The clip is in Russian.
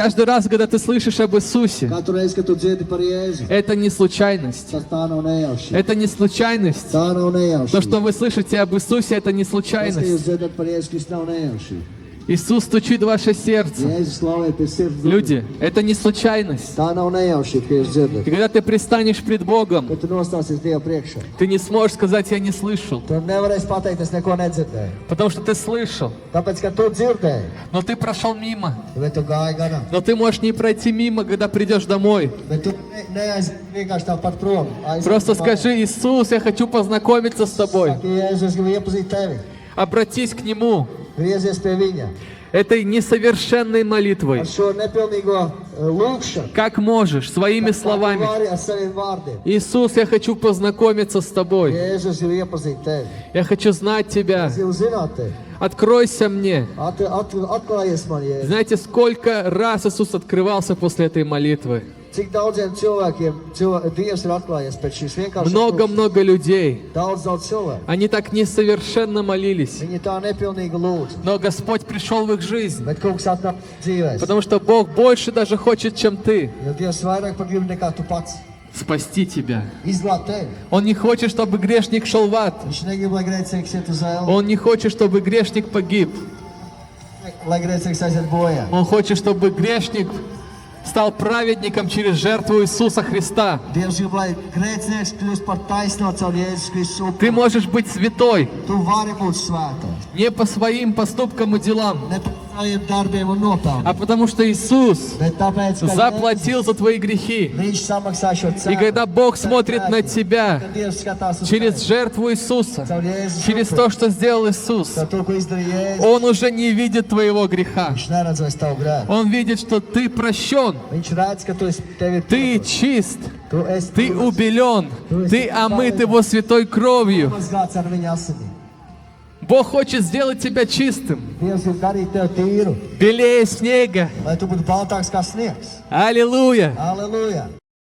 Каждый раз, когда ты слышишь об Иисусе, Katru reizi, kad tu dzirdi par Jēzu, это не случайность. tā nav nejaušība. Это не случайность. Tā nav nejaušība. То, что вы слышите об Иисусе, это не Tas, ka jūs случайность. dzirdat par Jēzu Kristu, nav nejaušība. Иисус стучит в ваше сердце. Jēzus slavē pie sirds. Люди, это не случайность. Tā nav nejaušība, ka jūs dzirdat. И когда ты пристанешь пред Богом, Kad tu nostāsies Dieva priekšā, ты не сможешь сказать, я не слышал. tu nevarēsi pateikt, es neko nedzirdēju. Потому что ты слышал, Tāpēc, ka tu dzirdēji, но ты прошел мимо. bet tu gāji garām. Но ты можешь не пройти мимо, когда придешь домой. Bet tu neaiziet vienkārši tāpat prom. Просто скажи: Иисус, я хочу познакомиться с тобой. Saki, Jēzu, es gribu iepazīt tevi. Обратись к Нему Griezies pie viņa. этой несовершенной молитвой. Ar šo nepilnīgo lūgšanu. Как можешь, своими словами. Vari ar saviem vārdiem. Иисус, я хочу познакомиться с тобой. Jēzu, es gribu iepazīt tevi. Я хочу знать Тебя. Es gribu zināt tevi. Откройся мне. Atklājies man, Jēzu. Знаете, сколько раз Иисус открывался после этой молитвы? Cik daudziem cilvēkiem Dievs ir atklājies pēc šīs vienkāršas lūgšanas. Много-много людей. Daudz cilvēku. Они так несовершенно молились. Viņi tā nepilnīgi lūdz. Но Господь пришел в их жизнь. Bet kungs atnāk dzīvēs. Потому что Бог больше даже хочет, чем ты, Jo Dievs vairāk par gribu nekā tu pats. спасти тебя. Izglābt tevi. Он не хочет, чтобы грешник шел в ад. Viņš negrib, lai grēcīgs iet uz ēlu. Он не хочет, чтобы грешник погиб. Lai grēcīgs aiziet bojā. Он хочет, чтобы грешник стал праведником через жертву Иисуса Христа. Dievs grib, lai grēcinieks kļūst par taisno caur Jēzus Kristus upuri. Ты можешь быть святой Tu vari būt svētais. не по своим поступкам и делам, Ne par saviem darbiem un nopelniem. а потому что Иисус Bet tāpēc, ka заплатил за твои грехи. Viņš samaksā šo cenu. И когда Бог смотрит на тебя Kad Dievs skatās uz через tevi, жертву Иисуса, caur Jēzus через upuri, то, что сделал Иисус, caur to, ko izdarīja Jēzus, Он уже не видит твоего греха. viņš neredz vairs tavu grēku. Он видит, что ты прощен, Viņš redz, ka tevi ir ты чист, Tu esi ты убелен, ты омыт Его святой кровью. mazgāts ar viņa asinīm. Бог хочет сделать тебя чистым, Dievs grib darīt tevi tīru, белее снега. lai tu būtu baltāks kā sniegs. Аллилуйя! Aleluja!